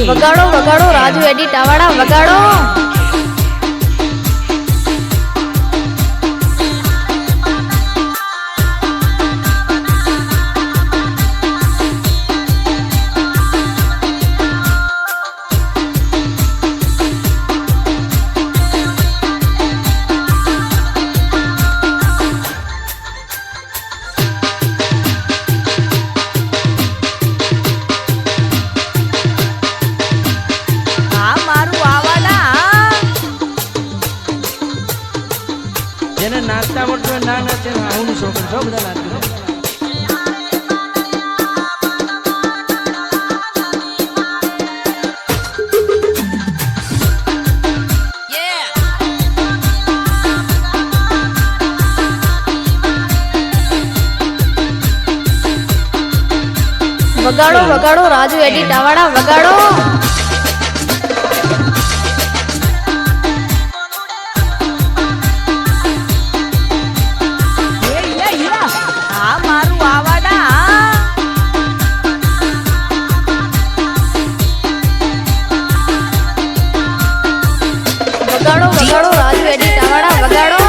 વગાડો વગાડો રાજુ એડી ટાવાડા વગાડો જેને નાચતા આવડતું ના નાચે આવું છોકરો છો બધા નાચે વગાડો વગાડો રાજુ એડી ટાવાડા વગાડો વગાડો વગાડો રાજુ એડી ટાવાડા વગાડો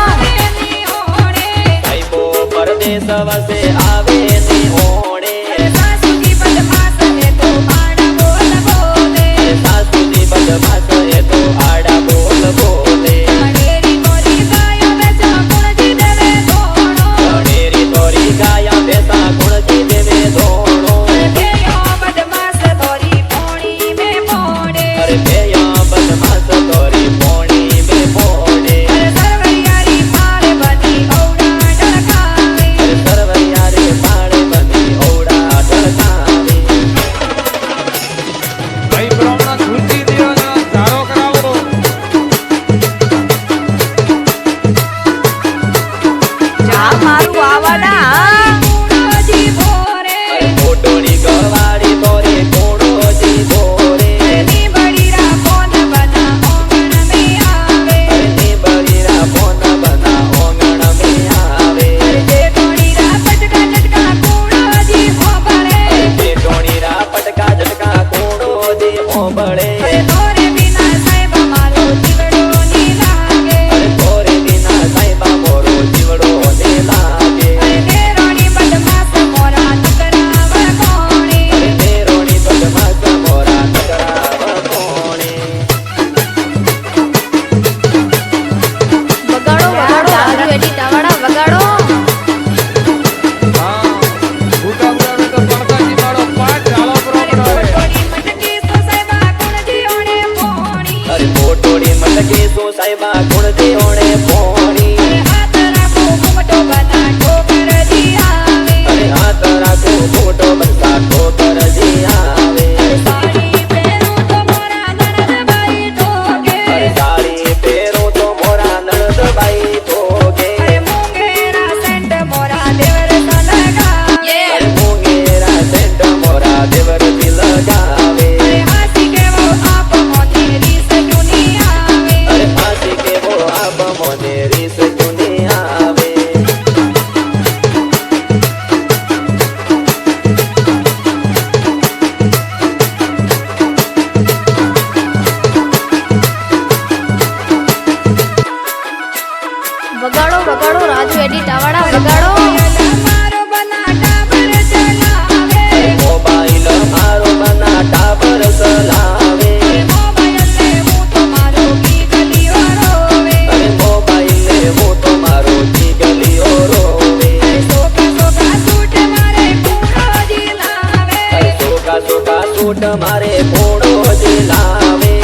આઈબો પરદેશ વસે આવે ની ઓણે સાસુની બદમાશ હે તો આડા બોલ બોલે સાસુની બદમાશ હે તો આડા બોલ બોલે અણેરી કોરી ગાયા બેસા કોણજી દેવે ધોણો અણેરી તોરી ગાયા બેસા કોણજી દેવે ધોણો કેયો બદમાશ તોરી પોણી મે પોણે અરે કેયા બદમાશ તોરી પોણી મે પોણે સરવૈયારી પાળે બની ઔડા ઢળકાવે સરવૈયારે પાળે બની ઔડા ઢળકાવે ભાઈ બ્રાહ્મણ ખુરશી દિયો ધારો કરાવો જા મારું આવાડા કોણજી ભોરે મોટોની ગવાડી તોરે કોણોજી ભોરે ની બળીરા કોન બના ઓગણ મે આવે ની બળીરા પોન બના ઓંગણ મે આવે જે ટોણીરા પટકા ઝટકા કોણજી ભોબળે તે ટોણીરા પટકા ઝટકા કોણોજી ઓબળે તોરે વિના સાહેબ મારો જીવડો ની લાગે તોરે વિના સાહેબા મોરો જીવડો ને લાગે તેરોની બદમાશ મોરા નકરાવ કોણી તેરોની બદમાશ મોરા નકરાવ કોણે વગાડો વગાડો રાજુ એડી ટાવાડા વગાડો હા ભૂકા ઉડાડો તો પડકાજી મારો પાટ ચાલો બ્રાહ્મણ હવે ટોણી મટકી સો સાહેબા કોણજી ઓણે પોણી અરે મોટોડી મટકી સો સાહેબા કોણજી ઓણે પોણી હાથ રાખો ઘૂમટો બના ઠોકરજી આવે અરે હાથ રાખો મોટો બનતા ઠોકરજી આવે સાડી પહેરું તો મોરા નણંદબાઈ ઠોકે અરે સાડી પહેરો તો મોરા નણંદબાઈ ઠોકે મોંઘેરા સેન્ટ મોરા દેવર સલગાવે અરે મોંઘેરા સેન્ટ મોરા દેવરથી લગાવે હાસી કેવો આપ મોતી રીસ જૂની આવે અરે ફાંસી કેવો આપ મોને રીસ જૂની આવે વગાડો વગાડો રાજુ એડી ટાવાડા વગાડો મારો બના ટાબર ચલાવે મોબાઈલ મારો બના ટાબર ચલાવે મોબાઈલ લે હું તો મારો કી ગલીઓ રોવે અરે મોબાઈલ ને હું તો મારો જીગલીઓ રોવે સોકા સોકા સૂટ મારે પૂરોજી લાવે અરે સોકા સોકા સૂટ મારે કોણો જ લાવે